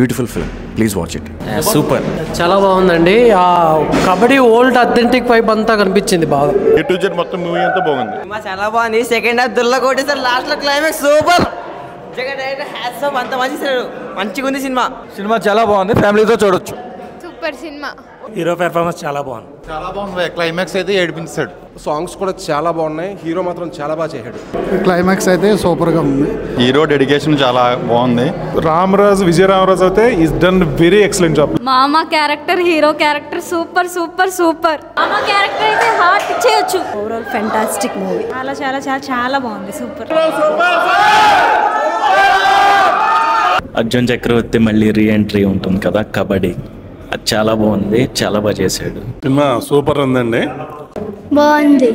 Beautiful film, please watch it. Super, చాలా బాగుందండి. ఆ కబడ్డీ ఓల్డ్ అథెంటిక్ వైబ్ అంతా కనిపించింది బాగా. A to Z మొత్తం మూవీ అంతా బాగుంది. చాలా బాగుంది. సెకండ్ హాఫ్ దుల్ల కొట్టేసారు, లాస్ట్ లో climax super. Jagan director hats off, అంత మంచి మంచిగా ఉంది సినిమా. సినిమా చాలా బాగుంది, ఫ్యామిలీతో చూడొచ్చు. Super cinema. హీరో పెర్ఫార్మెన్స్ చాలా బాగుంది. చాలా బాగుంది. క్లైమాక్స్ అయితే ఏడిపించాడు. సాంగ్స్ కూడా చాలా బాగున్నాయి. హీరో మాత్రం చాలా బాగా చేశాడు. క్లైమాక్స్ అయితే సూపర్గా ఉంది. హీరో డెడికేషన్ చాలా బాగుంది. రామరాజు, విజయ రామరాజు అయితే is done very excellent job. మామ character, hero character super super super. మామ క్యారెక్టర్ అయితే హార్ట్ ఇచ్చేయచ్చు. Overall fantastic movie. చాలా చాలా చాలా చాలా బాగుంది. సూపర్. అర్జున్ చక్రవర్తి మళ్ళీ రీఎంట్రీ ఉంటుంది కదా కబడ్డీ, అది చాలా బాగుంది, చాలా బాగా చేశాడు. సినిమా సూపర్ ఉందండి. బాగుంది.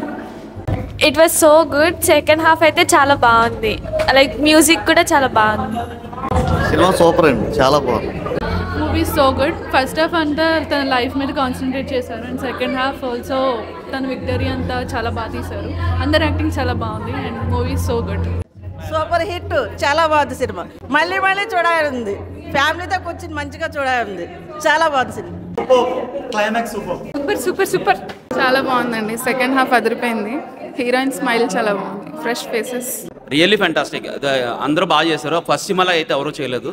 It was so good. Second half అయితే చాలా బాగుంది, లైక్ మ్యూజిక్ కూడా చాలా బాగుంది. సినిమా సూపర్ అండి, చాలా బాగుంది. Movie so good. First half అంతా తన లైఫ్ మీద కాన్సన్ట్రేట్ చేశారు అండ్ సెకండ్ హాఫ్ ఆల్సో తన విక్టరీ అంతా చాలా బాగా తీశారు. అందరు యాక్టింగ్ చాలా బాగుంది and movie so good. Super hit, చాలా బాగుంది సినిమా. మళ్ళీ మళ్ళీ చూడాలి, ఫ్యామిలీతో కూర్చొని మంచిగా చూడాలి. చాలా బాగుంది cinema. Climax super. Super super super. చాలా బాగుందండి. సెకండ్ హాఫ్ అదిరిపోయింది. హీరోయిన్ స్మైల్ చాలా బాగుంది, ఫ్రెష్ ఫేసెస్. Really fantastic. అందరూ బాగా చేశారు. ఫస్ట్ సినిమాలో అయితే ఎవరు చేయలేదు.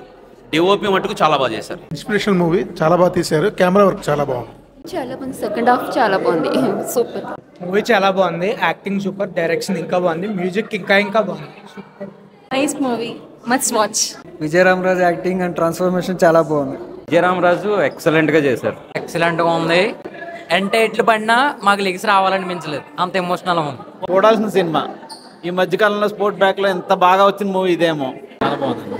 డిఓపి మటుకు చాలా బాగా చేశారు. ఇన్స్పిరేషనల్ మూవీ, చాలా బాగా తీశారు. కెమెరా వర్క్ చాలా బాగుంది. చాలా బాగుంది. సెకండ్ హాఫ్ చాలా బాగుంది. సూపర్. మూవీ చాలా బాగుంది. యాక్టింగ్ సూపర్, డైరెక్షన్ ఇంకా బాగుంది, మ్యూజిక్ ఇంకా బాగుంది. Nice movie, must watch. Vijaya Ramaraju acting and transformation చాలా బాగుంది. విజయరామరాజు ఎక్సలెంట్గా చేశారు. ఎక్సలెంట్గా ఉంది. అంటే ఎట్లు పడినా మాకు లెగ్స్ రావాలనిపించలేదు, అంత ఎమోషనల్ ఉంది. చూడాల్సిన సినిమా. ఈ మధ్యకాలంలో స్పోర్ట్ బ్యాక్ లో ఎంత బాగా వచ్చిన మూవీ ఇదేమో. చాలా బాగుంది.